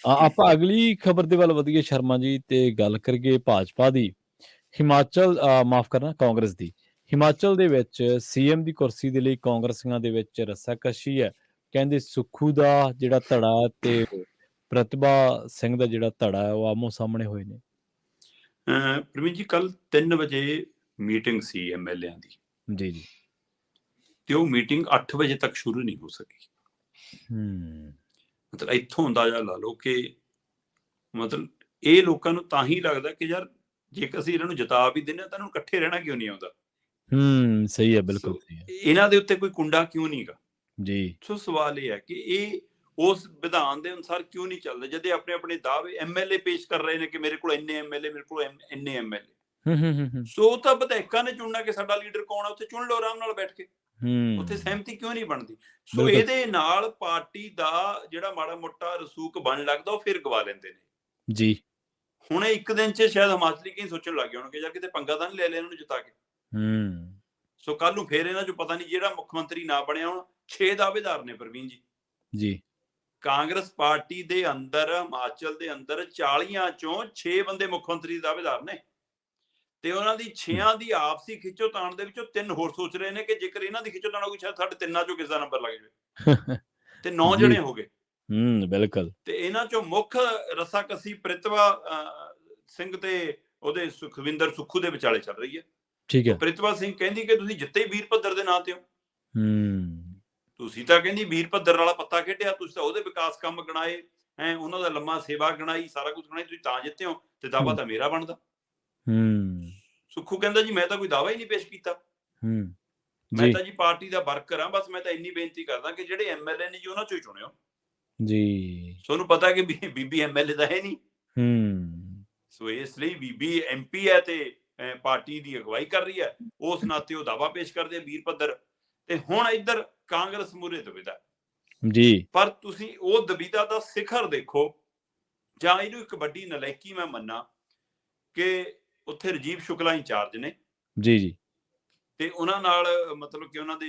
ਆਪਾਂ ਅਗਲੀ ਖਬਰ ਦੇ ਵੱਲ ਵਧੀਏ ਸ਼ਰਮਾ ਜੀ ਤੇ ਗੱਲ ਕਰੀਏ ਭਾਜਪਾ ਦੀ। ਹਿਮਾਚਲ ਮਾਫ਼ ਕਰਨਾ ਕਾਂਗਰਸ ਦੀ। ਹਿਮਾਚਲ ਦੇ ਵਿੱਚ ਸੀਐਮ ਦੀ ਕੁਰਸੀ ਦੇ ਲਈ ਕਾਂਗਰਸੀਆਂ ਦੇ ਵਿੱਚ ਰੱਸਾਕਸ਼ੀ ਹੈ। ਕਹਿੰਦੇ ਸੁੱਖੂ ਦਾ ਜਿਹੜਾ ਧੜਾ ਤੇ ਪ੍ਰਤਿਭਾ ਸਿੰਘ ਦਾ ਜਿਹੜਾ ਧੜਾ ਹੈ ਉਹ ਆਮੋ ਸਾਹਮਣੇ ਹੋਏ ਨੇ। ਪ੍ਰਵੀਨ ਜੀ, ਕੱਲ 3 ਵਜੇ ਮੀਟਿੰਗ ਸੀ ਐਮਐਲਏਆਂ ਦੀ ਜੀ ਜੀ। ਤੇ ਉਹ ਮੀਟਿੰਗ 8 ਵਜੇ ਤੱਕ ਸ਼ੁਰੂ ਨਹੀਂ ਹੋ ਸਕੀ। ਮਤਲਬ ਇੱਥੋਂ ਅੰਦਾਜ਼ਾ ਲਾ ਲਓ ਕਿ ਮਤਲਬ ਇਹ ਲੋਕਾਂ ਨੂੰ ਤਾਂ ਹੀ ਲੱਗਦਾ ਕਿ ਯਾਰ ਜੇਕਰ ਅਸੀਂ ਇਹਨਾਂ ਨੂੰ ਜਿਤਾ ਵੀ ਦਿੰਦੇ ਹਾਂ ਤਾਂ ਇਹਨਾਂ ਨੂੰ ਇਕੱਠੇ ਰਹਿਣਾ ਕਿਉਂ ਨਹੀਂ ਆਉਂਦਾ। ਸਹੀ ਹੈ, ਬਿਲਕੁਲ ਸਹੀ ਹੈ। ਇਹਨਾਂ ਦੇ ਉੱਤੇ ਕੋਈ ਕੁੰਡਾ ਕਿਉਂ ਨਹੀਂ ਗਾ ਜੀ। ਸੋ ਸਵਾਲ ਇਹ ਹੈ ਕਿ ਇਹ ਉਸ ਵਿਧਾਨ ਦੇ ਅਨੁਸਾਰ ਕਿਉਂ ਨਹੀਂ ਚੱਲਦਾ, ਜਦ ਆਪਣੇ ਆਪਣੇ ਦਾਅਵੇ ਐਮਐਲਏ ਪੇਸ਼ ਕਰ ਰਹੇ ਨੇ ਕਿ ਮੇਰੇ ਕੋਲ ਇੰਨੇ ਐਮਐਲਏ, ਮੇਰੇ ਕੋਲ ਇੰਨੇ ਐਮਐਲਏ। ਸੋ ਤਾਂ ਵਿਧਾਇਕਾਂ ਨੇ ਚੁਣਨਾ ਕਿ ਸਾਡਾ ਲੀਡਰ ਕੌਣ ਹੈ, ਉੱਥੇ ਚੁਣ ਲਓ ਆਰਾਮ ਨਾਲ ਬੈਠ ਕੇ। ਉੱਥੇ ਸਹਿਮਤੀ ਕਿਉਂ ਨਹੀਂ ਬਣਦੀ? ਸੋ ਇਹਦੇ ਨਾਲ ਪਾਰਟੀ ਦਾ ਜਿਹੜਾ ਮਾੜਾ ਮੋਟਾ ਰਸੂਖ ਬਣ ਲੱਗਦਾ ਉਹ ਫਿਰ ਗਵਾ ਲੈਂਦੇ ਨੇ ਜੀ। ਹੁਣ ਇੱਕ ਦਿਨ ਚ ਸ਼ਾਇਦ ਹਿਮਾਚਲੀ ਕਈ ਸੋਚਣ ਲੱਗ ਗਏ ਹੋਣਗੇ ਯਾਰ ਕਿਤੇ ਪੰਗਾ ਤਾਂ ਨਹੀਂ ਲੈ ਲਿਆ ਇਹਨਾਂ ਨੂੰ ਜਿਤਾ ਕੇ। ਸੋ ਕੱਲ ਨੂੰ ਫੇਰ ਇਹਨਾਂ ਚੋਂ ਪਤਾ ਨਹੀਂ ਜਿਹੜਾ ਮੁੱਖ ਮੰਤਰੀ ਨਾ ਬਣਿਆ ਹੁਣ 6 ਦਾਅਵੇਦਾਰ ਨੇ ਪ੍ਰਵੀਨ ਜੀ। ਕਾਂਗਰਸ ਪਾਰਟੀ ਦੇ ਅੰਦਰ ਹਿਮਾਚਲ ਦੇ ਅੰਦਰ 40 ਚੋਂ 6 ਬੰਦੇ ਮੁੱਖ ਮੰਤਰੀ ਦਾਅਵੇਦਾਰ ਨੇ ਤੇ ਉਹਨਾਂ ਦੀ 6 ਦੀ ਆਪਸੀ ਖਿੱਚੋਤਾਣ ਦੇ ਵਿੱਚੋਂ 3 ਹੋਰ ਸੋਚ ਰਹੇ ਨੇ ਕਿ ਜੇਕਰ ਇਹਨਾਂ ਦੀ ਖਿੱਚੋਤਾਣ ਹੋਊਗੀ ਸ਼ਾਇਦ ਸਾਡੇ 3 ਚੋਂ ਕਿਸ ਦਾ ਨੰਬਰ ਲੱਗ ਜਾਵੇ ਤੇ 9 ਜਣੇ ਹੋ ਗਏ। ਬਿਲਕੁਲ। ਤੇ ਇਹਨਾਂ ਚੋਂ ਮੁੱਖ ਰੱਸਾਕਸੀ ਪ੍ਰਿਤਭਾ ਸਿੰਘ ਤੇ ਉਹਦੇ ਸੁਖਵਿੰਦਰ ਸੁੱਖੂ ਦੇ ਵਿਚਾਲੇ ਚੱਲ ਰਹੀ ਹੈ। ਠੀਕ ਹੈ। ਪ੍ਰਿਤਭਾ ਸਿੰਘ ਕਹਿੰਦੀ ਕਿ ਤੁਸੀਂ ਜਿੱਤੇ ਵੀਰ ਭੱਦਰ ਦੇ ਨਾਂ ਤੇ ਹੋ। ਤੁਸੀਂ ਤਾਂ ਕਹਿੰਦੀ ਵੀਰ ਭੱਦਰ ਵਾਲਾ ਪੱਤਾ ਖੇਡਿਆ, ਤੁਸੀਂ ਤਾਂ ਉਹਦੇ ਵਿਕਾਸ ਕੰਮ ਗਣਾਏ, ਉਹਨਾਂ ਦਾ ਲੰਮਾ ਸੇਵਾ ਗਣਾਈ, ਸਾਰਾ ਕੁਝ ਗਣਾਈ, ਤੁਸੀਂ ਤਾਂ ਜਿੱਤੇ ਹੋ ਤੇ ਦਾਅਵਾ ਤਾਂ ਮੇਰਾ ਬਣਦਾ। ਸੁੱਖੂ ਕਹਿੰਦਾ ਜੀ ਮੈਂ ਤਾਂ ਕੋਈ ਦਾਅਵਾ ਹੀ ਨਹੀਂ ਪੇਸ਼ ਕੀਤਾ, ਮੈਂ ਤਾਂ ਜੀ ਪਾਰਟੀ ਦਾ ਵਰਕਰ ਹਾਂ, ਬਸ ਮੈਂ ਤਾਂ ਇੰਨੀ ਬੇਨਤੀ ਕਰਦਾ ਕਿ ਜਿਹੜੇ ਐਮਐਲਏ ਨੇ ਜੀ ਉਹਨਾਂ ਚੋਂ ਹੀ ਚੁਣਿਓ ਜੀ। ਤੁਹਾਨੂੰ ਪਤਾ ਕਿ ਬੀਬੀ ਐਮਐਲਏ ਤਾਂ ਹੈ ਨਹੀਂ, ਸੋ ਇਸ ਲਈ ਬੀਬੀ ਐਮਪੀ ਹੈ ਤੇ ਪਾਰਟੀ ਦੀ ਅਗਵਾਈ ਕਰ ਰਹੀ ਹੈ, ਉਸ ਨਾਤੇ ਉਹ ਦਾਅਵਾ ਪੇਸ਼ ਕਰਦੇ ਵੀਰ ਭੱਦਰ। ਤੇ ਹੁਣ ਇੱਧਰ ਕਾਂਗਰਸ ਮੂਹਰੇ ਦੁਵਿਧਾ ਜੀ, ਪਰ ਤੁਸੀਂ ਉਹ ਦੁਵਿਧਾ ਦਾ ਸਿਖਰ ਦੇਖੋ ਜਾਂ ਇਹਨੂੰ ਇੱਕ ਵੱਡੀ ਨਲਾਇਕੀ ਮੈਂ ਮੰਨਾਂ ਕਿ ਉੱਥੇ ਰਾਜੀਵ ਸ਼ੁਕਲਾ ਇੰਚਾਰਜ ਨੇ ਜੀ ਤੇ ਉਹਨਾਂ ਨਾਲ ਮਤਲਬ ਕਿ ਉਹਨਾਂ ਦੇ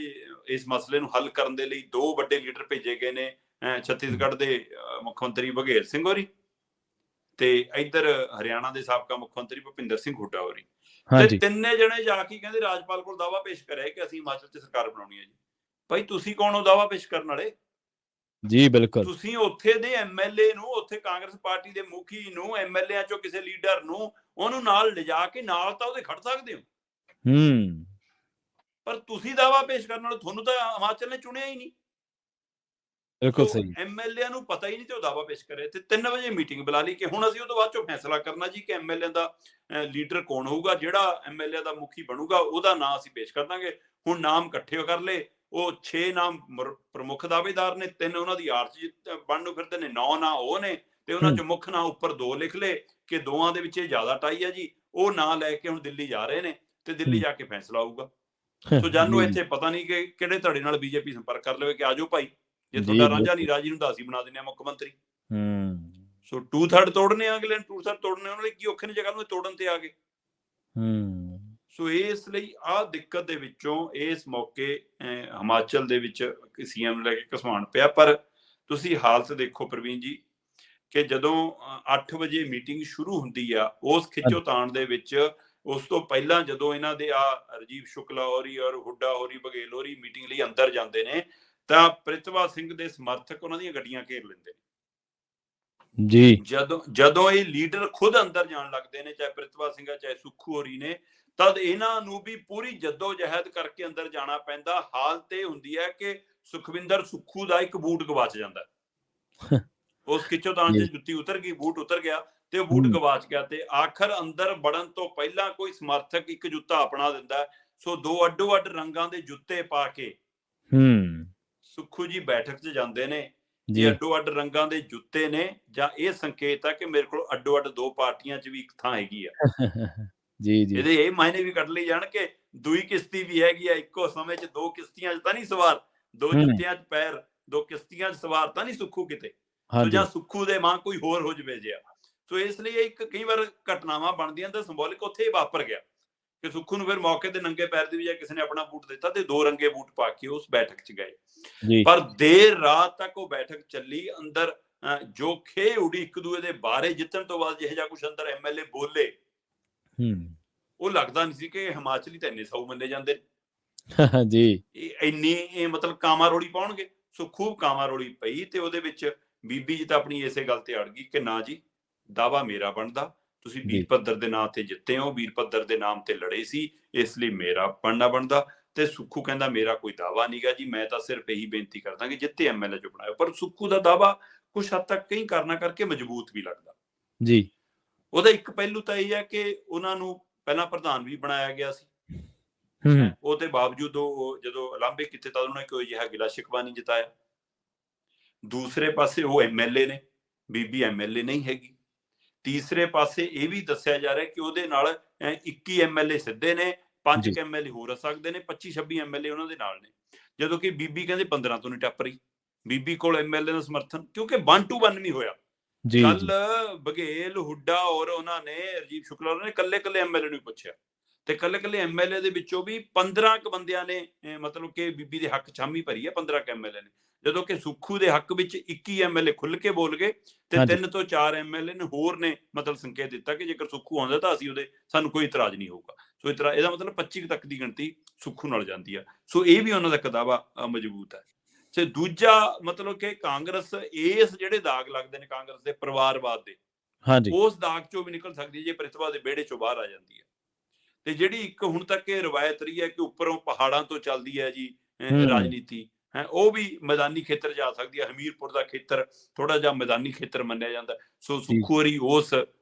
ਇਸ ਮਸਲੇ ਨੂੰ ਹੱਲ ਕਰਨ ਦੇ ਲਈ 2 ਵੱਡੇ ਲੀਡਰ ਭੇਜੇ ਗਏ ਨੇ, ਛੱਤੀਸਗੜ੍ਹ ਦੇ ਮੁੱਖ ਮੰਤਰੀ ਬਘੇਲ ਸਿੰਘ ਹੋਰੀ ਤੇ ਇੱਧਰ ਹਰਿਆਣਾ ਦੇ ਸਾਬਕਾ ਮੁੱਖ ਮੰਤਰੀ ਭੁਪਿੰਦਰ ਸਿੰਘ ਹੁੱਡਾ ਹੋਰੀ। ਤੇ ਤਿੰਨੇ ਜਣੇ ਜਾ ਕੇ ਕਹਿੰਦੇ ਰਾਜਪਾਲ ਕੋਲ ਦਾਅਵਾ ਪੇਸ਼ ਕਰਿਆ ਕਿ ਅਸੀਂ ਹਿਮਾਚਲ 'ਚ ਸਰਕਾਰ ਬਣਾਉਣੀ ਹੈ ਜੀ। ਭਾਈ ਤੁਸੀਂ ਕੌਣ ਹੋ ਦਾਅਵਾ ਪੇਸ਼ ਕਰਨ ਵਾਲੇ? ਜੀ ਬਿਲਕੁਲ। ਤੁਸੀਂ ਉੱਥੇ ਦੇ ਐਮਐਲਏ ਨੂੰ, ਉੱਥੇ ਕਾਂਗਰਸ ਪਾਰਟੀ ਦੇ ਮੁਖੀ ਨੂੰ, ਐਮਐਲਏ ਚੋਂ ਕਿਸੇ ਲੀਡਰ ਨੂੰ ਉਹਨੂੰ ਨਾਲ ਲਿਜਾ ਕੇ ਨਾਲ ਤਾਂ ਉਹਦੇ ਖੜ ਸਕਦੇ ਹੋ, ਪਰ ਤੁਸੀਂ ਦਾਅਵਾ ਪੇਸ਼ ਕਰਨ ਵਾਲੇ, ਤੁਹਾਨੂੰ ਤਾਂ ਹਿਮਾਚਲ ਨੇ ਚੁਣਿਆ ਹੀ ਨਹੀਂ। ਬਿਲਕੁਲ ਸਹੀ। ਐਮਐਲਏ ਨੂੰ ਪਤਾ ਹੀ ਨਹੀਂ ਤੇ ਉਹ ਦਾਅਵਾ ਪੇਸ਼ ਕਰੇ ਤੇ 3 ਵਜੇ ਮੀਟਿੰਗ ਬੁਲਾ ਲਈ ਕਿ ਹੁਣ ਅਸੀਂ ਉਹ ਤੋਂ ਬਾਅਦ ਚੋਂ ਫੈਸਲਾ ਕਰਨਾ ਜੀ ਕਿ ਐਮਐਲਏ ਦਾ ਲੀਡਰ ਕੌਣ ਹੋਊਗਾ, ਜਿਹੜਾ ਐਮਐਲਏ ਦਾ ਮੁਖੀ ਬਣੂਗਾ ਉਹਦਾ ਨਾਂ ਅਸੀਂ ਪੇਸ਼ ਕਰ ਦਾਂਗੇ। ਹੁਣ ਨਾਮ ਇਕੱਠੇ ਕਰ ਲਏ, ਉਹ 6 ਨਾਮ ਪ੍ਰਮੁੱਖ ਦਾਅਵੇਦਾਰ ਨੇ, 3 ਉਹਨਾਂ ਦੀ ਆਰਚ ਬਣਨ ਨੂੰ ਫਿਰਦੇ ਨੇ, 9 ਨਾਂ ਉਹ ਨੇ ਤੇ ਉਹਨਾਂ ਚੋਂ ਮੁੱਖ ਨਾਂ ਉੱਪਰ 2 ਲਿਖ ਲਏ ਕਿ ਦੋਵਾਂ ਦੇ ਵਿੱਚ ਇਹ ਜ਼ਿਆਦਾ ਟਾਈ ਹੈ ਜੀ। ਉਹ ਨਾਂ ਲੈ ਕੇ ਹੁਣ ਦਿੱਲੀ ਜਾ ਰਹੇ ਨੇ ਤੇ ਦਿੱਲੀ ਜਾ ਕੇ ਫੈਸਲਾ ਆਊਗਾ। ਸੋ ਜਾਨੂੰ ਇੱਥੇ ਪਤਾ ਨਹੀਂ ਕਿ ਕਿਹੜੇ ਧੜੇ ਨਾਲ ਬੀਜੇਪੀ ਸੰਪਰਕ ਕਰ ਲਵੇ ਕਿ ਆਜੋ ਭਾਈ, ਜੇ ਤੁਹਾਡਾ ਰਾਂਝਾ ਨਹੀਂ ਰਾਜੀ ਨੂੰ ਤਾਂ ਅਸੀਂ ਬਣਾ ਦਿੰਦੇ ਹਾਂ ਮੁੱਖ ਮੰਤਰੀ। ਸੋ 2/3 ਤੋੜਨੇ ਆ ਅਗਲੇ 2/3 ਤੋੜਨੇ, ਉਹਨਾਂ ਲਈ ਕੀ ਔਖੇ ਨੇ ਜਗ੍ਹਾ ਨੂੰ ਤੋੜਨ ਤੇ ਆ ਗਏ। ਸੋ ਇਸ ਲਈ ਆਹ ਦਿੱਕਤ ਦੇ ਵਿੱਚੋਂ ਇਸ ਮੌਕੇ ਹਿਮਾਚਲ ਦੇ ਵਿੱਚ ਸੀਐਮ ਨੂੰ ਲੈ ਕੇ ਘਸਵਾਣ ਪਿਆ। ਪਰ ਤੁਸੀਂ ਹਾਲਤ ਦੇਖੋ ਪ੍ਰਵੀਨ ਜੀ ਕਿ ਜਦੋਂ 8 ਵਜੇ ਮੀਟਿੰਗ ਸ਼ੁਰੂ ਹੁੰਦੀ ਆ, ਉਸ ਖਿੱਚੋਤਾਣ ਦੇ ਵਿੱਚ ਉਸ ਤੋਂ ਪਹਿਲਾਂ ਜਦੋਂ ਇਹਨਾਂ ਦੇ ਰਾਜੀਵ ਸ਼ੁਕਲਾ ਹੋਰੀ ਔਰ ਹੁੱਡਾ ਹੋਰੀ ਬਘੇਲ ਹੋਰੀ ਮੀਟਿੰਗ ਲਈ ਅੰਦਰ ਜਾਂਦੇ ਨੇ ਤਾਂ ਪ੍ਰਿਤਭਾ ਸਿੰਘ ਦੇ ਸਮਰਥਕ ਉਹਨਾਂ ਦੀਆਂ ਗੱਡੀਆਂ ਘੇਰ ਲੈਂਦੇ ਨੇ ਜੀ। ਜਦੋਂ ਇਹ ਲੀਡਰ ਖੁਦ ਅੰਦਰ ਜਾਣ ਲੱਗਦੇ ਨੇ, ਚਾਹੇ ਪ੍ਰਿਤਭਾ ਸਿੰਘ ਆ ਚਾਹੇ ਸੁੱਖੂ ਹੋਰੀ ਨੇ, ਤਦ ਇਹਨਾਂ ਨੂੰ ਵੀ ਪੂਰੀ ਜੱਦੋ-ਜਹਿਦ ਕਰਕੇ ਅੰਦਰ ਜਾਣਾ ਪੈਂਦਾ। ਹਾਲਤ ਇਹ ਹੁੰਦੀ ਹੈ ਕਿ ਸੁਖਵਿੰਦਰ ਸੁੱਖੂ ਦਾ ਇੱਕ ਬੂਟ ਗਵਾਚ ਜਾਂਦਾ, ਉਸ ਖਿੱਚੋਤਾਣ 'ਚ ਜੁੱਤੀ ਉਤਰ ਗਈ, ਬੂਟ ਉਤਰ ਗਿਆ ਤੇ ਉਹ ਬੂਟ ਗਵਾਚ ਗਿਆ ਤੇ ਆਖਰ ਅੰਦਰ ਵੜਨ ਤੋਂ ਪਹਿਲਾਂ ਕੋਈ ਸਮਰਥਕ ਇੱਕ ਜੁੱਤਾ ਅਪਣਾ ਦਿੰਦਾ। ਸੋ 2 ਅੱਡੋ-ਅੱਡ ਰੰਗਾਂ ਦੇ ਜੁੱਤੇ ਪਾ ਕੇ ਸੁੱਖੂ ਜੀ ਬੈਠਕ 'ਚ ਜਾਂਦੇ ਨੇ। ਇਹ ਅੱਡੋ-ਅੱਡ ਰੰਗਾਂ ਦੇ ਜੁੱਤੇ ਨੇ ਜਾਂ ਇਹ ਸੰਕੇਤ ਹੈ ਕਿ ਮੇਰੇ ਕੋਲ ਅੱਡੋ-ਅੱਡ 2 ਪਾਰਟੀਆਂ 'ਚ ਵੀ ਇੱਕ ਥਾਂ ਹੈਗੀ ਆ ਜੀ। ਇਹਦੇ ਇਹ ਮਾਇਨੇ ਵੀ ਕੱਢ ਲਈ ਜਾਣ ਕਿ ਦੂਈ ਕਿਸ਼ਤੀ ਵੀ ਹੈਗੀ ਆ, ਇੱਕੋ ਸਮੇਂ 'ਚ 2 ਕਿਸ਼ਤੀਆਂ 'ਚ ਤਾਂ ਨਹੀਂ ਸਵਾਰ, 2 ਜੁੱਤਿਆਂ 'ਚ ਪੈਰ, 2 ਕਿਸ਼ਤੀਆਂ 'ਚ ਸਵਾਰ ਤਾਂ ਨਹੀਂ ਸੁੱਖੂ ਕਿਤੇ, ਸੋ ਜਾਂ ਸੁੱਖੂ ਦੇ ਮਾਂ ਕੋਈ ਹੋਰ ਹੋ ਜਵੇ ਜਿਆ। ਸੋ ਇਸ ਲਈ ਇੱਕ ਕਈ ਵਾਰ ਘਟਨਾਵਾਂ ਬਣਦੀਆਂ ਤਾਂ ਸਿੰਬੋਲਿਕ ਉੱਥੇ ਹੀ ਵਾਪਰ ਗਿਆ ਕਿ ਸੁੱਖੂ ਨੂੰ ਫਿਰ ਮੌਕੇ ਤੇ ਨੰਗੇ ਪੈਰ ਦੀ ਬਜਾਏ ਕਿਸੇ ਨੇ ਆਪਣਾ ਬੂਟ ਦਿੱਤਾ ਤੇ 2 ਰੰਗੇ ਬੂਟ ਪਾ ਕੇ ਉਸ ਬੈਠਕ 'ਚ ਗਏ। ਪਰ ਦੇਰ ਰਾਤ ਤੱਕ ਉਹ ਬੈਠਕ ਚੱਲੀ। ਅੰਦਰ ਜੋ ਖੇ ਉਡੀ ਇੱਕ ਦੂਏ ਦੇ ਬਾਰੇ ਜਿੱਤਣ ਤੋਂ ਬਾਅਦ ਜਿਹੋ ਜਿਹਾ ਕੁਛ ਅੰਦਰ ਐਮਐਲਏ ਬੋਲੇ, ਉਹ ਲੱਗਦਾ ਨਹੀਂ ਸੀ ਕਿ ਹਿਮਾਚਲੀ ਤਾਂ ਇੰਨੇ ਸਾਊ ਮੰਨੇ ਜਾਂਦੇ ਜੀ ਇੰਨੀ ਮਤਲਬ ਕਾਮਾ ਰੋੜੀ ਪਾਉਣਗੇ। ਸੋ ਖੂਬ ਕਾਮਾ ਰੋੜੀ ਪਈ ਤੇ ਉਹਦੇ ਵਿੱਚ ਬੀਬੀ ਜੀ ਤਾਂ ਆਪਣੀ ਇਸੇ ਗੱਲ ਤੇ ਅੜ ਗਈ ਕਿ ਨਾ ਜੀ, ਦਾਵਾ ਮੇਰਾ ਬਣਦਾ, ਤੁਸੀਂ ਵੀਰਭੱਦਰ ਦੇ ਨਾਮ ਤੇ ਜਿੱਤੇ ਹੋ, ਵੀਰਭੱਦਰ ਦੇ ਨਾਮ ਤੇ ਲੜੇ ਸੀ, ਇਸ ਲਈ ਮੇਰਾ ਬਣਦਾ। ਤੇ ਸੁੱਖੂ ਕਹਿੰਦਾ ਮੇਰਾ ਕੋਈ ਦਾਵਾ ਨਹੀਂਗਾ ਜੀ, ਮੈਂ ਤਾਂ ਸਿਰਫ ਇਹੀ ਬੇਨਤੀ ਕਰਦਾ ਕਿ ਜਿੱਤੇ ਐਮਐਲਏ ਚੋਂ ਬਣਾਇਓ। ਪਰ ਸੁੱਖੂ ਦਾ ਦਾਵਾ ਕੁਛ ਹੱਦ ਤੱਕ ਕਈ ਕਾਰਨਾਂ ਕਰਕੇ ਮਜ਼ਬੂਤ ਵੀ ਲੱਗਦਾ ਜੀ। ਉਹਦਾ ਇੱਕ ਪਹਿਲੂ ਤਾਂ ਇਹ ਹੈ ਕਿ ਉਹਨਾਂ ਨੂੰ ਪਹਿਲਾਂ ਪ੍ਰਧਾਨ ਵੀ ਬਣਾਇਆ ਗਿਆ ਸੀ, ਉਹਦੇ ਬਾਵਜੂਦ ਉਹ ਜਦੋਂ ਅਲਾਂਭੇ ਕੀਤੇ ਤਾਂ ਉਹਨਾਂ ਨੇ ਕੋਈ ਅਜਿਹਾ ਗਿਲਾ ਸ਼ਿਕਵਾ ਨਹੀਂ ਜਤਾਇਆ। ਦੂਸਰੇ ਪਾਸੇ ਉਹ ਐਮਐਲਏ ਨੇ, ਬੀਬੀ ਐਮਐਲਏ ਨਹੀਂ ਹੈਗੀ। ਤੀਸਰੇ ਪਾਸੇ ਇਹ ਵੀ ਦੱਸਿਆ ਜਾ ਰਿਹਾ ਕਿ ਉਹਦੇ ਨਾਲ 21 ਐਮਐਲਏ ਸਿੱਧੇ ਨੇ, 5 ਐਮਐਲਏ ਹੋਰ ਆ ਸਕਦੇ ਨੇ, 25-26 ਐਮਐਲਏ ਉਹਨਾਂ ਦੇ ਨਾਲ ਨੇ, ਜਦੋਂ ਕਿ ਬੀਬੀ ਕਹਿੰਦੇ 15 ਤੋਂ ਨਹੀਂ ਟੱਪ ਰਹੀ। ਬੀਬੀ ਕੋਲ ਐਮਐਲਏ ਦਾ ਸਮਰਥਨ, ਕਿਉਂਕਿ 1 to 1 ਨਹੀਂ ਹੋਇਆ। ਕੱਲ ਬਘੇਲ, ਹੁੱਡਾ ਔਰ ਉਹਨਾਂ ਨੇ ਰਾਜੀਵ ਸ਼ੁਕਲਾ ਨੇ ਕੱਲੇ ਐਮਐਲਏ ਨੂੰ ਪੁੱਛਿਆ ਤੇ ਕੱਲੇ ਐਮਐਲਏ ਦੇ ਵਿੱਚੋਂ ਵੀ 15 ਕੁ ਬੰਦਿਆਂ ਨੇ ਮਤਲਬ ਕਿ ਬੀਬੀ ਦੇ ਹੱਕ ਛਾਮੀ ਭਰੀ ਹੈ, 15 ਕੁ ਐਮਐਲਏ ਨੇ, ਜਦੋਂ ਕਿ ਸੁੱਖੂ ਦੇ ਹੱਕ ਵਿੱਚ 21 ਐਮਐਲਏ ਖੁੱਲ ਕੇ ਬੋਲ ਗਏ ਤੇ 3 ਤੋਂ 4 ਐਮਐਲਏ ਨੇ ਹੋਰ ਨੇ ਮਤਲਬ ਸੰਕੇਤ ਦਿੱਤਾ ਕਿ ਜੇਕਰ ਸੁੱਖੂ ਆਉਂਦਾ ਤਾਂ ਅਸੀਂ ਸਾਨੂੰ ਕੋਈ ਇਤਰਾਜ਼ ਨਹੀਂ ਹੋਊਗਾ। ਸੋ ਇਹਦਾ ਮਤਲਬ 25 ਤੱਕ ਦੀ ਗਿਣਤੀ ਸੁੱਖੂ ਨਾਲ ਜਾਂਦੀ ਆ। ਸੋ ਇਹ ਵੀ ਉਹਨਾਂ ਦਾ ਇੱਕ ਦਾਅਵਾ ਮਜ਼ਬੂਤ ਹੈ। ਤੇ ਦੂਜਾ ਮਤਲਬ ਕਿ ਕਾਂਗਰਸ ਇਸ ਜਿਹੜੇ ਦਾਗ ਲੱਗਦੇ ਨੇ ਕਾਂਗਰਸ ਦੇ ਪਰਿਵਾਰਵਾਦ ਦੇ, ਉਸ ਦਾਗ ਚੋਂ ਵੀ ਨਿਕਲ ਸਕਦੀ ਹੈ ਜੇ ਪ੍ਰਿਤਭਾ ਦੇ ਵਿਹੜੇ ਚੋਂ ਬਾਹਰ ਆ ਜਾਂਦੀ ਹੈ। ਤੇ ਜਿਹੜੀ ਇੱਕ ਹੁਣ ਤੱਕ ਇਹ ਰਵਾਇਤ ਰਹੀ ਹੈ ਕਿ ਉੱਪਰੋਂ ਪਹਾੜਾਂ ਤੋਂ ਚੱਲਦੀ ਹੈ ਜੀ ਰਾਜਨੀਤੀ, ਉਹ ਵੀ ਮੈਦਾਨੀ ਖੇਤਰ ਜਾ ਸਕਦੀ ਹੈ। ਹਮੀਰਪੁਰ ਦਾ ਖੇਤਰ ਥੋੜਾ ਜਿਹਾ ਮੈਦਾਨੀ ਖੇਤਰ ਮੰਨਿਆ ਜਾਂਦਾ। ਸੋ ਸੁੱਖੂ ਹੋਰੀ ਉਸ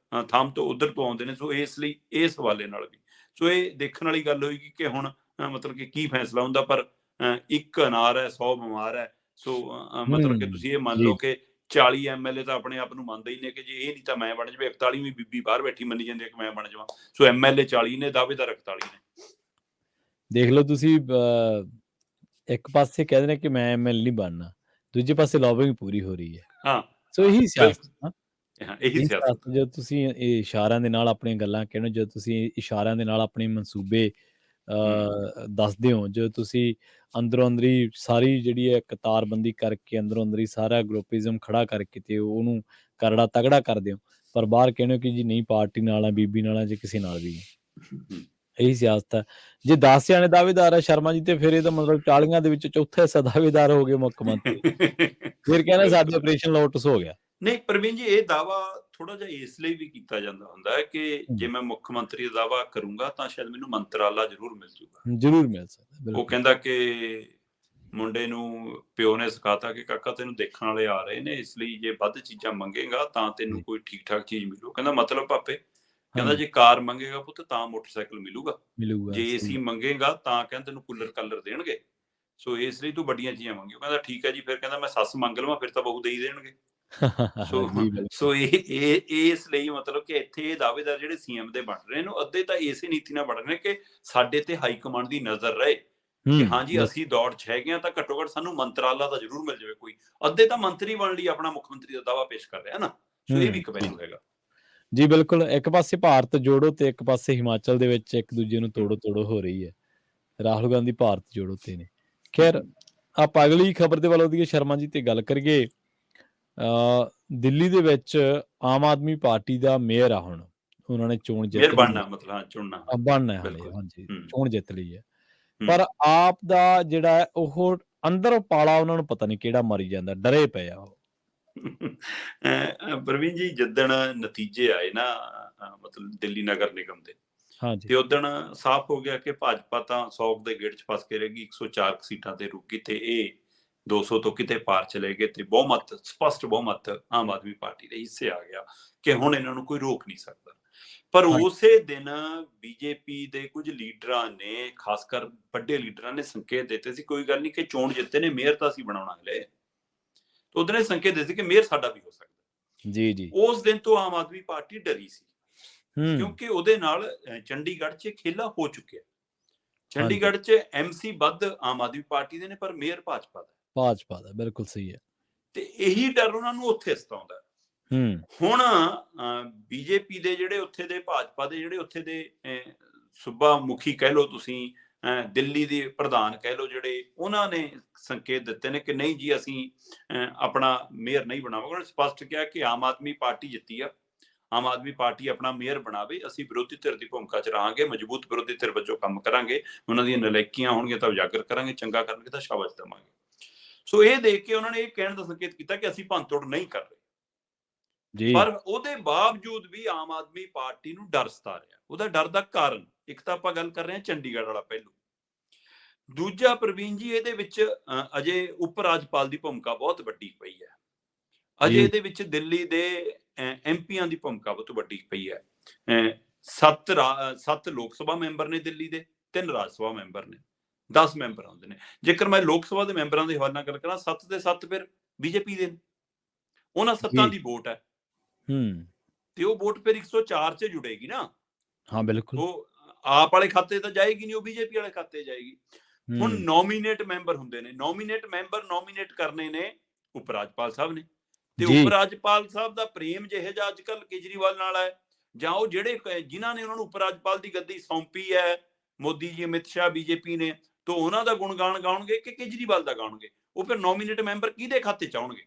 ਥਾਮ ਤੋਂ ਉਧਰ ਤੋਂ ਆਉਂਦੇ ਨੇ। ਸੋ ਇਸ ਲਈ ਇਸ ਹਵਾਲੇ ਨਾਲ ਵੀ ਸੋ ਇਹ ਦੇਖਣ ਵਾਲੀ ਗੱਲ ਹੋਏਗੀ ਕਿ ਹੁਣ ਮਤਲਬ ਕਿ ਕੀ ਫੈਸਲਾ ਹੁੰਦਾ। ਪਰ ਇੱਕ ਅਨਾਰ ਹੈ 100 ਬਿਮਾਰ ਹੈ। ਸੋ ਮਤਲਬ ਕਿ ਤੁਸੀਂ ਇਹ ਮੰਨ ਲਓ ਕਿ 40 ਐਮਐਲਏ ਤਾਂ ਆਪਣੇ ਆਪ ਨੂੰ ਮੰਨਦੇ ਹੀ ਨੇ ਕਿ ਜੇ ਇਹ ਨਹੀਂ ਤਾਂ ਮੈਂ ਬਣ ਜਾਵੇ। 41ਵੀਂ ਬੀਬੀ ਬਾਹਰ ਬੈਠੀ ਮੰਨੀ ਜਾਂਦੀ ਹੈ ਕਿ ਮੈਂ ਬਣ ਜਾਵਾਂ। ਸੋ ਐਮਐਲਏ 40 ਨੇ, ਦਾਅਵੇਦਾਰ 41 ਨੇ। ਦੇਖ ਲਓ ਤੁਸੀਂ, ਇੱਕ ਪਾਸੇ ਕਹਿੰਦੇ ਨੇ ਕਿ ਮੈਂ ਐਮਐਲਏ ਨਹੀਂ ਬਣਨਾ, ਦੂਜੇ ਪਾਸੇ ਲੌਬਿੰਗ ਪੂਰੀ ਹੋ ਰਹੀ ਹੈ। ਸੋ ਇਹੀ ਸਿਆਸਤ, ਇਹੀ ਸਿਆਸਤ ਜਦੋਂ ਤੁਸੀਂ ਇਹ ਇਸ਼ਾਰਿਆਂ ਦੇ ਨਾਲ ਆਪਣੀਆਂ ਗੱਲਾਂ ਕਹਿੰਦੇ, ਜਦੋਂ ਤੁਸੀਂ ਇਸ਼ਾਰਿਆਂ ਦੇ ਨਾਲ ਆਪਣੇ ਮਨਸੂਬੇ ਦੱਸਦੇ ਹੋ, ਜਦੋਂ ਤੁਸੀਂ ਅੰਦਰੋਂ ਅੰਦਰੀ ਸਾਰੀ ਜਿਹੜੀ ਹੈ ਕਤਾਰਬੰਦੀ ਕਰਕੇ, ਅੰਦਰੋਂ ਅੰਦਰੀ ਸਾਰਾ ਗਰੁੱਪਿਜ਼ਮ ਖੜਾ ਕਰਕੇ ਤੇ ਉਹਨੂੰ ਕਰੜਾ ਤਗੜਾ ਕਰਦੇ ਹੋ, ਪਰ ਬਾਹਰ ਕਹਿੰਦੇ ਹੋ ਕਿ ਜੀ ਨਹੀਂ ਪਾਰਟੀ ਨਾਲ ਆ, ਬੀਬੀ ਨਾਲ ਆ, ਜੇ ਕਿਸੇ ਨਾਲ ਵੀ ਇਹੀ ਸਿਆਸਤ ਹੈ। ਜੇ 10 ਜਾਣੇ ਦਾਅਵੇਦਾਰ ਹੈ ਸ਼ਰਮਾ ਜੀ, ਤੇ ਫਿਰ ਇਹਦਾ ਮਤਲਬ 40 ਦੇ ਵਿੱਚ ਚੌਥਾ ਹਿੱਸਾ ਦਾਅਵੇਦਾਰ ਹੋ ਗਏ ਮੁੱਖ ਮੰਤਰੀ। ਫਿਰ ਕਹਿੰਦੇ ਸਾਡੇ ਆਪਰੇਸ਼ਨ ਲੋਟਸ ਹੋ ਗਿਆ। ਨਹੀਂ ਪ੍ਰਵੀਨ ਜੀ, ਇਹ ਦਾਵਾ ਥੋੜਾ ਜਿਹਾ ਇਸ ਲਈ ਵੀ ਕੀਤਾ ਜਾਂਦਾ ਹੁੰਦਾ ਹੈ ਕਿ ਜੇ ਮੈਂ ਮੁੱਖ ਮੰਤਰੀ ਦਾ ਦਾਵਾ ਕਰੂੰਗਾ ਤਾਂ ਸ਼ਾਇਦ ਮੈਨੂੰ ਮੰਤਰਾਲਾ ਜ਼ਰੂਰ ਮਿਲ ਜੂਗਾ। ਜ਼ਰੂਰ ਮਿਲ ਸਕਦਾ। ਉਹ ਕਹਿੰਦਾ ਕਿ ਮੁੰਡੇ ਨੂੰ ਪਿਓ ਨੇ ਸਿਖਾਤਾ ਕਿ ਕਾਕਾ ਤੈਨੂੰ ਦੇਖਣ ਵਾਲੇ ਆ ਰਹੇ ਨੇ, ਇਸ ਲਈ ਜੇ ਵੱਧ ਚੀਜ਼ਾਂ ਮੰਗੇਗਾ ਤਾਂ ਤੈਨੂੰ ਕੋਈ ਠੀਕ ਠਾਕ ਚੀਜ਼ ਮਿਲੂ। ਕਹਿੰਦਾ ਮਤਲਬ ਪਾਪੇ, ਕਹਿੰਦਾ ਜੇ ਕਾਰ ਮੰਗੇਗਾ ਪੁੱਤ ਤਾਂ ਮੋਟਰਸਾਈਕਲ ਮਿਲੂਗਾ, ਜੇ ਏਸੀ ਮੰਗੇਗਾ ਤਾਂ ਕਹਿੰਦਾ ਤੈਨੂੰ ਕੂਲਰ ਕਾਲਰ ਦੇਣਗੇ। ਸੋ ਇਸ ਲਈ ਤੂੰ ਵੱਡੀਆਂ ਚੀਜ਼ਾਂ ਮੰਗੀ। ਉਹ ਕਹਿੰਦਾ ਠੀਕ ਹੈ ਜੀ। ਫਿਰ ਕਹਿੰਦਾ ਮੈਂ ਸੱਸ ਮੰਗ ਲਵਾਂ, ਫਿਰ ਤਾਂ ਬਹੂ ਦੇ ਹੀ ਦੇਣਗੇ। ਸੋ ਇਹ ਇਸ ਲਈ ਮਤਲਬ ਕਿ ਇੱਥੇ ਇਹ ਦਾਅਵੇਦਾਰ ਜਿਹੜੇ ਸੀਐਮ ਦੇ ਬਣ ਰਹੇ ਨੇ, ਅੱਧੇ ਤਾਂ ਇਸੇ ਨੀਤੀ ਨਾਲ ਬਣ ਰਹੇ ਨੇ ਕਿ ਸਾਡੇ ਤੇ ਹਾਈ ਕਮਾਂਡ ਦੀ ਨਜ਼ਰ ਰਹੇ ਕਿ ਹਾਂਜੀ ਅਸੀਂ ਦੌੜ 'ਚ ਹੈਗੇ ਹਾਂ ਤਾਂ ਘੱਟੋ ਘੱਟ ਸਾਨੂੰ ਮੰਤਰਾਲਾ ਤਾਂ ਜ਼ਰੂਰ ਮਿਲ ਜਾਵੇ ਕੋਈ। ਅੱਧੇ ਤਾਂ ਮੰਤਰੀ ਬਣਨ ਲਈ ਆਪਣਾ ਮੁੱਖ ਮੰਤਰੀ ਦਾ ਦਾਅਵਾ ਪੇਸ਼ ਕਰ ਰਿਹਾ ਨਾ। ਸੋ ਇਹ ਵੀ ਇੱਕ ਪਹਿਲੂ ਹੈਗਾ ਜੀ। ਬਿਲਕੁਲ, ਇੱਕ ਪਾਸੇ ਭਾਰਤ ਜੋੜੋ ਤੇ ਇੱਕ ਪਾਸੇ ਹਿਮਾਚਲ ਦੇ ਵਿੱਚ ਇੱਕ ਦੂਜੇ ਨੂੰ ਤੋੜੋ ਹੋ ਰਹੀ ਹੈ। ਰਾਹੁਲ ਗਾਂਧੀ ਭਾਰਤ ਜੋੜੋ ਤੇ ਨੇ। ਖੈਰ, ਆਪਾਂ ਅਗਲੀ ਖਬਰ ਦੇ ਵੱਲ ਉਹਦੀ ਸ਼ਰਮਾ ਜੀ ਤੇ ਗੱਲ ਕਰੀਏ। ਦਿੱਲੀ ਦੇ ਵਿੱਚ ਆਮ ਆਦਮੀ ਪਾਰਟੀ ਦਾ ਮੇਅਰ ਆ, ਹੁਣ ਉਹਨਾਂ ਨੇ ਚੋਣ ਜਿੱਤ ਲਈ, ਬਣਨਾ ਬਣਨਾ ਹਾਲੇ, ਹਾਂਜੀ ਚੋਣ ਜਿੱਤ ਲਈ ਹੈ। ਪਰ ਆਪ ਦਾ ਜਿਹੜਾ ਹੈ ਉਹ ਅੰਦਰ ਪਾਲਾ ਉਹਨਾਂ ਨੂੰ ਪਤਾ ਨਹੀਂ ਕਿਹੜਾ ਮਾਰੀ ਜਾਂਦਾ, ਡਰੇ ਪਏ ਆ ਉਹ। ਪ੍ਰਵੀਨ ਜੀ, ਜਿੱਦਣ ਨਤੀਜੇ ਆਏ ਨਾ ਮਤਲਬ ਦਿੱਲੀ ਨਗਰ ਨਿਗਮ ਦੇ, ਤੇ ਉਦਣ ਸਾਫ਼ ਹੋ ਗਿਆ ਕਿ ਭਾਜਪਾ ਤਾਂ 100 ਦੇ ਗੇੜ 'ਚ ਫਸ ਕੇ ਰਹੇਗੀ, 104 ਸੀਟਾਂ ਤੇ ਰੁਕੀ ਤੇ ਇਹ 200 ਤੋਂ ਕਿਤੇ ਪਾਰ ਚਲੇ ਗਏ ਤੇ ਬਹੁਮਤ, ਸਪਸ਼ਟ ਬਹੁਮਤ ਆਮ ਆਦਮੀ ਪਾਰਟੀ ਦੇ ਹਿੱਸੇ ਆ ਗਿਆ ਕਿ ਹੁਣ ਇਹਨਾਂ ਨੂੰ ਕੋਈ ਰੋਕ ਨਹੀਂ ਸਕਦਾ। ਪਰ ਉਸੇ ਦਿਨ ਬੀਜੇਪੀ ਦੇ ਕੁਝ ਲੀਡਰਾਂ ਨੇ, ਖਾਸ ਕਰ ਵੱਡੇ ਲੀਡਰਾਂ ਨੇ ਸੰਕੇਤ ਦਿੱਤੇ ਸੀ ਕੋਈ ਗੱਲ ਨਹੀਂ ਕਿ ਚੋਣ ਜਿੱਤੇ ਨੇ, ਮੇਅਰ ਤਾਂ ਅਸੀਂ ਬਣਾਉਣਾ ਹਲੇ। ਉਹਦੇ ਸੰਕੇਤ ਦਿੱਤੇ ਸੀ ਕਿ ਮੇਅਰ ਸਾਡਾ ਵੀ ਹੋ ਸਕਦਾ ਜੀ। ਉਸ ਦਿਨ ਤੋਂ ਆਮ ਆਦਮੀ ਪਾਰਟੀ ਡਰੀ ਸੀ ਕਿਉਂਕਿ ਉਹਦੇ ਨਾਲ ਚੰਡੀਗੜ੍ਹ 'ਚ ਖੇਲਾ ਹੋ ਚੁੱਕਿਆ। ਚੰਡੀਗੜ੍ਹ 'ਚ ਐਮਸੀ ਵੱਧ ਆਮ ਆਦਮੀ ਪਾਰਟੀ ਦੇ ਨੇ ਪਰ ਮੇਅਰ ਭਾਜਪਾ ਦਾ। ਬਿਲਕੁਲ ਸਹੀ ਹੈ। ਤੇ ਇਹੀ ਡਰ ਉਹਨਾਂ ਨੂੰ ਉੱਥੇ ਸਤਾਉਂਦਾ। ਹੁਣ ਬੀਜੇਪੀ ਦੇ ਜਿਹੜੇ ਉੱਥੇ ਦੇ, ਭਾਜਪਾ ਦੇ ਜਿਹੜੇ ਉੱਥੇ ਦੇ ਸੂਬਾ ਮੁਖੀ ਕਹਿ ਲਓ ਤੁਸੀਂ, ਦਿੱਲੀ ਦੇ ਪ੍ਰਧਾਨ ਕਹਿ ਲਓ ਜਿਹੜੇ, ਉਹਨਾਂ ਨੇ ਸੰਕੇਤ ਦਿੱਤੇ ਨੇ ਕਿ ਨਹੀਂ ਜੀ ਅਸੀਂ ਆਪਣਾ ਮੇਅਰ ਨਹੀਂ ਬਣਾਵਾਂਗੇ। ਉਹਨਾਂ ਨੇ ਸਪਸ਼ਟ ਕਿਹਾ ਕਿ ਆਮ ਆਦਮੀ ਪਾਰਟੀ ਜਿੱਤੀ ਆ, ਆਮ ਆਦਮੀ ਪਾਰਟੀ ਆਪਣਾ ਮੇਅਰ ਬਣਾਵੇ, ਅਸੀਂ ਵਿਰੋਧੀ ਧਿਰ ਦੀ ਭੂਮਿਕਾ 'ਚ ਰਹਾਂਗੇ, ਮਜ਼ਬੂਤ ਵਿਰੋਧੀ ਧਿਰ ਵਜੋਂ ਕੰਮ ਕਰਾਂਗੇ, ਉਹਨਾਂ ਦੀਆਂ ਨਲਾਇਕੀਆਂ ਹੋਣਗੀਆਂ ਤਾਂ ਉਜਾਗਰ ਕਰਾਂਗੇ, ਚੰਗਾ ਕਰਨਗੇ ਤਾਂ ਸ਼ਾਬਾਸ਼ ਦੇਵਾਂਗੇ। ਸੋ ਇਹ ਦੇਖ ਕੇ ਉਹਨਾਂ ਨੇ ਇਹ ਕਹਿਣ ਦਾ ਸੰਕੇਤ ਕੀਤਾ ਕਿ ਅਸੀਂ ਭੰਨਤੋੜ ਨਹੀਂ ਕਰ ਰਹੇ। ਜੀ ਪਰ ਉਹਦੇ ਬਾਵਜੂਦ ਵੀ ਆਮ ਆਦਮੀ ਪਾਰਟੀ ਨੂੰ ਡਰ ਸਤਾ ਰਿਹਾ। ਉਹਦਾ ਡਰ ਦਾ ਕਾਰਨ, ਇੱਕ ਤਾਂ ਆਪਾਂ ਗੱਲ ਕਰ ਰਹੇ ਹਾਂ ਚੰਡੀਗੜ੍ਹ ਵਾਲਾ ਪਹਿਲੂ, ਦੂਜਾ ਪ੍ਰਵੀਨ ਜੀ ਇਹਦੇ ਵਿੱਚ ਅਜੇ ਉਪ ਰਾਜਪਾਲ ਦੀ ਭੂਮਿਕਾ ਬਹੁਤ ਵੱਡੀ ਪਈ ਹੈ। ਅਜੇ ਜੀ ਇਹਦੇ ਵਿੱਚ ਦਿੱਲੀ ਦੇ ਐਮਪੀਆਂ ਦੀ ਭੂਮਿਕਾ ਬਹੁਤ ਵੱਡੀ ਪਈ ਹੈ। 7 ਲੋਕ ਸਭਾ ਮੈਂਬਰ ਨੇ ਦਿੱਲੀ ਦੇ, 3 ਰਾਜ ਸਭਾ ਮੈਂਬਰ ਨੇ, 10 ਮੈਂਬਰ ਆਉਂਦੇ ਨੇ। ਜੇਕਰ ਮੈਂ ਲੋਕ ਸਭਾ ਦੇ ਮੈਂਬਰਾਂ ਦੇ ਹਵਾਲੇ ਨਾਲ ਗੱਲ ਕਰਾਂ, 7 ਦੇ 7 ਫਿਰ ਬੀਜੇਪੀ ਦੇ ਨੇ, ਉਹਨਾਂ 7 ਦੀ ਵੋਟ ਹੈ, ਤੇ ਉਹ ਵੋਟ ਫਿਰ 104 'ਚ ਜੁੜੇਗੀ ਨਾ। ਹਾਂ ਬਿਲਕੁਲ। ਉਹ ਆਪ ਵਾਲੇ ਖਾਤੇ ਤਾਂ ਜਾਏਗੀ ਨਹੀਂ, ਉਹ ਬੀਜੇਪੀ ਵਾਲੇ ਖਾਤੇ ਜਾਏਗੀ। ਹੁਣ ਨੋਮੀਨੇਟ ਮੈਂਬਰ ਹੁੰਦੇ ਨੇ, ਨੋਮੀਨੇਟ ਮੈਂਬਰ ਨੋਮੀਨੇਟ ਕਰਨੇ ਨੇ ਉਪ ਰਾਜਪਾਲ ਸਾਹਿਬ ਨੇ, ਤੇ ਉਪ ਰਾਜਪਾਲ ਸਾਹਿਬ ਦਾ ਪ੍ਰੇਮ ਜਿਹੇ ਜਿਹਾ ਅੱਜ ਕੱਲ ਕੇਜਰੀਵਾਲ ਨਾਲ ਹੈ, ਜਾਂ ਉਹ ਜਿਹੜੇ ਜਿਨ੍ਹਾਂ ਨੇ ਉਹਨਾਂ ਨੂੰ ਉਪ ਰਾਜਪਾਲ ਦੀ ਗੱਦੀ ਸੌਂਪੀ ਹੈ, ਮੋਦੀ ਜੀ, ਅਮਿਤ ਸ਼ਾਹ, ਬੀਜੇਪੀ ਨੇ, ਤਾਂ ਉਹਨਾਂ ਦਾ ਗੁਣਗਾਨ ਗਾਉਣਗੇ ਕਿ ਕੇਜਰੀਵਾਲ ਦਾ ਗਾਉਣਗੇ? ਉਹ ਫਿਰ ਨੋਮੀਨੇਟ ਮੈਂਬਰ ਕਿਹਦੇ ਖਾਤੇ ਚ ਆਉਣਗੇ?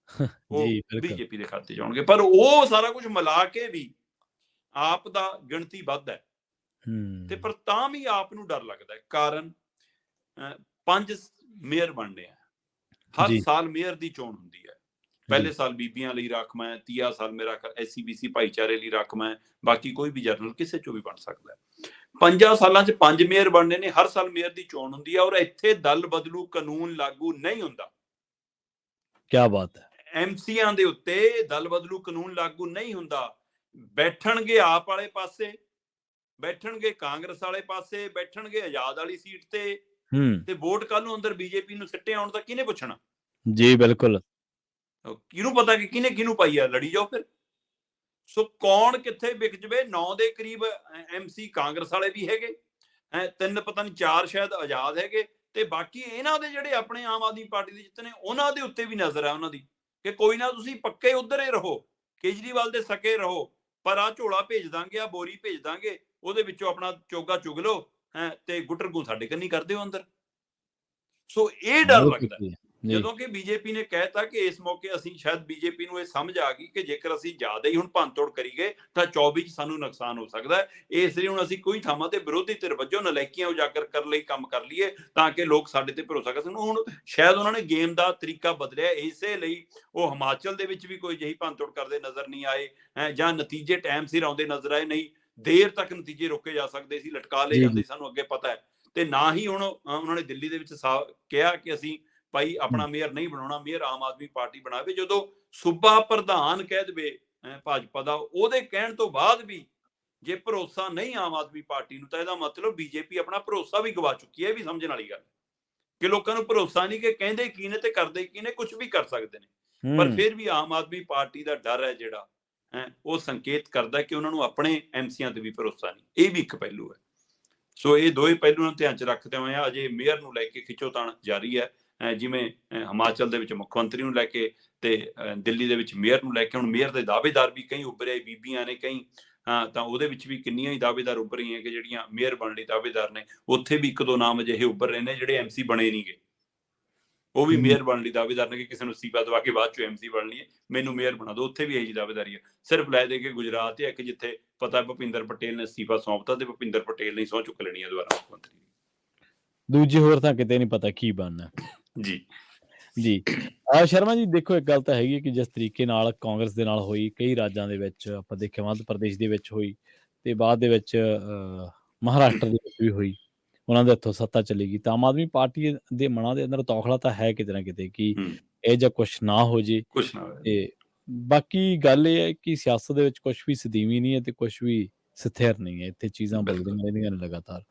ਉਹ ਬੀਜੇਪੀ ਦੇ ਖਾਤੇ ਚ ਆਉਣਗੇ। ਪਰ ਉਹ ਸਾਰਾ ਕੁਝ ਮਿਲਾ ਕੇ ਵੀ ਆਪ ਦਾ ਗਿਣਤੀ ਵੱਧ ਹੈ, ਤੇ ਪਰ ਤਾਂ ਵੀ ਆਪ ਨੂੰ ਡਰ ਲੱਗਦਾ ਹੈ। ਕਾਰਨ 5 ਮੇਅਰ ਬਣਨੇ ਆ, ਹਰ ਸਾਲ ਮੇਅਰ ਦੀ ਚੋਣ ਹੁੰਦੀ ਹੈ। ਪਹਿਲੇ ਸਾਲ ਬੀਬੀਆਂ ਲਈ ਰਾਖਵਾਂ, ਤੀਆ ਸਾਲ ਮੇਰਾ SC-BC ਭਾਈਚਾਰੇ ਲਈ ਰਾਖਵਾਂ, ਬਾਕੀ ਕੋਈ ਵੀ ਜਰਨਲ ਕਿਸੇ ਚੋਂ ਵੀ ਬਣ ਸਕਦਾ ਹੈ। 5 ਸਾਲਾਂ 'ਚ 5 ਮੇਅਰ ਬਣਨੇ ਨੇ, ਹਰ ਸਾਲ ਮੇਅਰ ਦੀ ਚੋਣ ਹੁੰਦੀ ਹੈ, ਔਰ ਇੱਥੇ ਦਲ ਬਦਲੂ ਕਾਨੂੰਨ ਲਾਗੂ ਨਹੀਂ ਹੁੰਦਾ। ਕਿਆ ਬਾਤ ਹੈ। ਐਮਸੀਆਂ ਦੇ ਉੱਤੇ ਦਲ ਬਦਲੂ ਕਾਨੂੰਨ ਲਾਗੂ ਨਹੀਂ ਹੁੰਦਾ। ਬੈਠਣਗੇ ਆਪ ਵਾਲੇ ਪਾਸੇ, ਬੈਠਣਗੇ ਕਾਂਗਰਸ ਵਾਲੇ ਪਾਸੇ, ਬੈਠਣਗੇ ਆਜ਼ਾਦ ਵਾਲੀ ਸੀਟ ਤੇ ਵੋਟ ਕੱਲ ਨੂੰ ਅੰਦਰ ਬੀਜੇਪੀ ਨੂੰ ਸਿੱਟੇ ਆਉਣ ਤਾਂ ਕਿਹਨੇ ਪੁੱਛਣਾ? ਜੀ ਬਿਲਕੁਲ। ਕਿਹਨੂੰ ਪਤਾ ਕਿ ਕਿਹਨੇ ਕਿਹਨੂੰ ਪਾਈ ਆ? ਲੜੀ ਜਾਓ ਫਿਰ। ਸੋ ਕੌਣ ਕਿੱਥੇ ਵਿਕ ਜਵੇ। 9 ਦੇ ਕਰੀਬ MC ਕਾਂਗਰਸ ਵਾਲੇ ਵੀ ਹੈਗੇ, 3 ਪਤਾ ਨਹੀਂ 4 ਸ਼ਾਇਦ ਆਜ਼ਾਦ ਹੈਗੇ, ਤੇ ਬਾਕੀ ਇਹਨਾਂ ਦੇ ਜਿਹੜੇ ਆਪਣੇ ਆਮ ਆਦਮੀ ਪਾਰਟੀ ਦੇ ਜਿੱਤੇ ਨੇ, ਉਹਨਾਂ ਦੇ ਉੱਤੇ ਵੀ ਨਜ਼ਰ ਹੈ ਉਹਨਾਂ ਦੀ ਕਿ ਕੋਈ ਨਾ ਤੁਸੀਂ ਪੱਕੇ ਉਧਰ ਹੀ ਰਹੋ, ਕੇਜਰੀਵਾਲ ਦੇ ਸਕੇ ਰਹੋ, ਪਰ ਆ ਝੋਲਾ ਭੇਜ ਦਾਂਗੇ, ਆ ਬੋਰੀ ਭੇਜ ਦਾਂਗੇ, ਉਹਦੇ ਵਿੱਚੋਂ ਆਪਣਾ ਚੋਗਾ ਚੁਗ ਲਓ ਤੇ ਗੁੱਟਰਗੂ ਸਾਡੇ ਕੰਨੀ ਕਰ ਦਿਓ ਅੰਦਰ। ਸੋ ਇਹ ਡਰ ਲੱਗਦਾ ਜਦੋਂ ਕਿ ਬੀਜੇਪੀ ਨੇ ਕਹਿਤਾ ਕਿ ਇਸ ਮੌਕੇ ਅਸੀਂ, ਸ਼ਾਇਦ ਬੀਜੇਪੀ ਨੂੰ ਇਹ ਸਮਝ ਆ ਗਈ ਕਿ ਜੇਕਰ ਅਸੀਂ ਜ਼ਿਆਦਾ ਹੀ ਹੁਣ ਭੰਨਤੋੜ ਕਰੀਏ ਤਾਂ 24 'ਚ ਸਾਨੂੰ ਨੁਕਸਾਨ ਹੋ ਸਕਦਾ ਹੈ। ਇਸ ਲਈ ਹੁਣ ਅਸੀਂ ਕੋਈ ਥਾਵਾਂ ਤੇ ਵਿਰੋਧੀ ਧਿਰ ਵਜੋਂ ਨਲਾਇਕੀਆਂ ਉਜਾਗਰ ਕਰਨ ਲਈ ਕੰਮ ਕਰ ਲਈਏ ਤਾਂ ਕਿ ਲੋਕ ਸਾਡੇ ਤੇ ਭਰੋਸਾ ਕਰ ਸਕਣ। ਹੁਣ ਸ਼ਾਇਦ ਉਹਨਾਂ ਨੇ ਗੇਮ ਦਾ ਤਰੀਕਾ ਬਦਲਿਆ, ਇਸੇ ਲਈ ਉਹ ਹਿਮਾਚਲ ਦੇ ਵਿੱਚ ਵੀ ਕੋਈ ਜਿਹੀ ਭੰਨਤੋੜ ਕਰਦੇ ਨਜ਼ਰ ਨਹੀਂ ਆਏ, ਜਾਂ ਨਤੀਜੇ ਟਾਈਮ ਸਿਰ ਆਉਂਦੇ ਨਜ਼ਰ ਆਏ। ਨਹੀਂ, ਦੇਰ ਤੱਕ ਨਤੀਜੇ ਰੋਕੇ ਜਾ ਸਕਦੇ ਸੀ, ਲਟਕਾ ਲਏ ਜਾਂਦੇ, ਸਾਨੂੰ ਅੱਗੇ ਪਤਾ ਹੈ। ਤੇ ਨਾ ਹੀ ਹੁਣ ਉਹਨਾਂ ਨੇ ਦਿੱਲੀ ਦੇ ਵਿੱਚ ਕਿਹਾ ਕਿ ਅਸੀਂ ਭਾਈ ਆਪਣਾ ਮੇਅਰ ਨਹੀਂ ਬਣਾਉਣਾ, ਮੇਅਰ ਆਮ ਆਦਮੀ ਪਾਰਟੀ ਬਣਾਵੇ। ਜਦੋਂ ਸੂਬਾ ਪ੍ਰਧਾਨ ਕਹਿ ਦੇਵੇ ਭਾਜਪਾ ਦਾ, ਉਹਦੇ ਕਹਿਣ ਤੋਂ ਬਾਅਦ ਵੀ ਜੇ ਭਰੋਸਾ ਨਹੀਂ ਆਮ ਆਦਮੀ ਪਾਰਟੀ ਨੂੰ, ਤਾਂ ਇਹਦਾ ਮਤਲਬ ਬੀਜੇਪੀ ਆਪਣਾ ਭਰੋਸਾ ਵੀ ਗਵਾ ਚੁੱਕੀ ਹੈ। ਇਹ ਵੀ ਸਮਝਣ ਵਾਲੀ ਗੱਲ ਕਿ ਲੋਕਾਂ ਨੂੰ ਭਰੋਸਾ ਨਹੀਂ ਕਿ ਕਹਿੰਦੇ ਕੀ ਨੇ ਤੇ ਕਰਦੇ ਕੀ ਨੇ, ਕੁਝ ਵੀ ਕਰ ਸਕਦੇ ਨੇ। ਪਰ ਫਿਰ ਵੀ ਆਮ ਆਦਮੀ ਪਾਰਟੀ ਦਾ ਡਰ ਹੈ ਜਿਹੜਾ, ਉਹ ਸੰਕੇਤ ਕਰਦਾ ਕਿ ਉਹਨਾਂ ਨੂੰ ਆਪਣੇ MCਆਂ ਤੇ ਵੀ ਭਰੋਸਾ ਨਹੀਂ। ਇਹ ਵੀ ਇੱਕ ਪਹਿਲੂ ਹੈ। ਸੋ ਇਹ ਦੋਵੇਂ ਪਹਿਲੂ ਨੂੰ ਧਿਆਨ 'ਚ ਰੱਖਦੇ ਹੋਏ ਅਜੇ ਮੇਅਰ ਨੂੰ ਲੈ ਕੇ ਖਿੱਚੋਤਾਣ ਜਾਰੀ ਹੈ। ਜਿਵੇਂ ਹਿਮਾਚਲ ਦੇ ਵਿੱਚ ਮੁੱਖ ਮੰਤਰੀ ਨੂੰ ਲੈ ਕੇ ਤੇ ਦਿੱਲੀ ਦੇ ਵਿੱਚ ਮੇਅਰ ਨੂੰ ਲੈ ਕੇ। ਹੁਣ ਮੇਅਰ ਦੇ ਦਾਅਵੇਦਾਰ ਵੀ ਕਈ ਉੱਭਰੇ, ਬੀਬੀਆਂ ਨੇ ਕਈ, ਤਾਂ ਉਹਦੇ ਵਿੱਚ ਵੀ ਕਿੰਨੀਆਂ ਹੀ ਦਾਅਵੇਦਾਰ ਉੱਭਰ ਰਹੀਆਂ ਕਿ ਜਿਹੜੀਆਂ ਮੇਅਰ ਬਣਨ ਲਈ ਦਾਅਵੇਦਾਰ ਨੇ। ਉੱਥੇ ਵੀ 1-2 ਨਾਮ ਅਜਿਹੇ ਉੱਭਰ ਰਹੇ ਨੇ ਜਿਹੜੇ MC ਬਣੇ ਨਹੀਂ ਗੇ, ਉਹ ਵੀ ਮੇਅਰ ਬਣਨ ਲਈ ਦਾਅਵੇਦਾਰ ਨੇ ਕਿ ਕਿਸੇ ਨੂੰ ਅਸਤੀਫਾ ਦਵਾ ਕੇ ਬਾਅਦ 'ਚੋਂ MC ਬਣਨੀ ਹੈ, ਮੈਨੂੰ ਮੇਅਰ ਬਣਾ ਦਿਓ। ਉੱਥੇ ਵੀ ਇਹੀ ਦਾਅਵੇਦਾਰੀ ਹੈ। ਸਿਰਫ ਲੈ ਦੇ ਕੇ ਗੁਜਰਾਤ ਹੈ ਇੱਕ, ਜਿੱਥੇ ਪਤਾ ਭੁਪਿੰਦਰ ਪਟੇਲ ਨੇ ਅਸਤੀਫਾ ਸੌਂਪਤਾ ਤੇ ਭੁਪਿੰਦਰ ਪਟੇਲ ਨੇ ਸਹੁੰ ਚੁੱਕ ਲੈਣੀ ਹੈ ਦੁਬਾਰਾ ਮੁੱਖ ਮੰਤਰੀ ਦੀ। ਦੂਜੇ ਹੋਰ ਤਾਂ ਕਿਤੇ ਨਹੀਂ ਪਤਾ ਕੀ ਬਣਨਾ। ਜੀ ਜੀ ਸ਼ਰਮਾ ਜੀ, ਦੇਖੋ ਇੱਕ ਗੱਲ ਤਾਂ ਹੈਗੀ ਕਿ ਜਿਸ ਤਰੀਕੇ ਨਾਲ ਕਾਂਗਰਸ ਦੇ ਨਾਲ ਹੋਈ, ਕਈ ਰਾਜਾਂ ਦੇ ਵਿੱਚ ਆਪਾਂ ਦੇਖਿਆ, ਮੱਧ ਪ੍ਰਦੇਸ਼ ਦੇ ਵਿੱਚ ਹੋਈ, ਤੇ ਬਾਅਦ ਦੇ ਵਿੱਚ ਮਹਾਰਾਸ਼ਟਰ ਦੇ ਵਿੱਚ ਵੀ ਹੋਈ, ਉਹਨਾਂ ਦੇ ਹੱਥੋਂ ਸੱਤਾ ਚਲੀ ਗਈ, ਤਾਂ ਆਮ ਆਦਮੀ ਪਾਰਟੀ ਦੇ ਮਨਾਂ ਦੇ ਅੰਦਰ ਤੌਖਲਾ ਤਾਂ ਹੈ ਕਿਤੇ ਨਾ ਕਿਤੇ ਕਿ ਇਹ ਜਿਹਾ ਕੁਛ ਨਾ ਹੋ ਜੇ। ਤੇ ਬਾਕੀ ਗੱਲ ਇਹ ਹੈ ਕਿ ਸਿਆਸਤ ਦੇ ਵਿੱਚ ਕੁਛ ਵੀ ਸਦੀਵੀ ਨਹੀਂ ਹੈ ਤੇ ਕੁਛ ਵੀ ਸਥਿਰ ਨਹੀਂ ਹੈ। ਇੱਥੇ ਚੀਜ਼ਾਂ ਬਦਲਦੀਆਂ ਰਹਿੰਦੀਆਂ ਨੇ ਲਗਾਤਾਰ।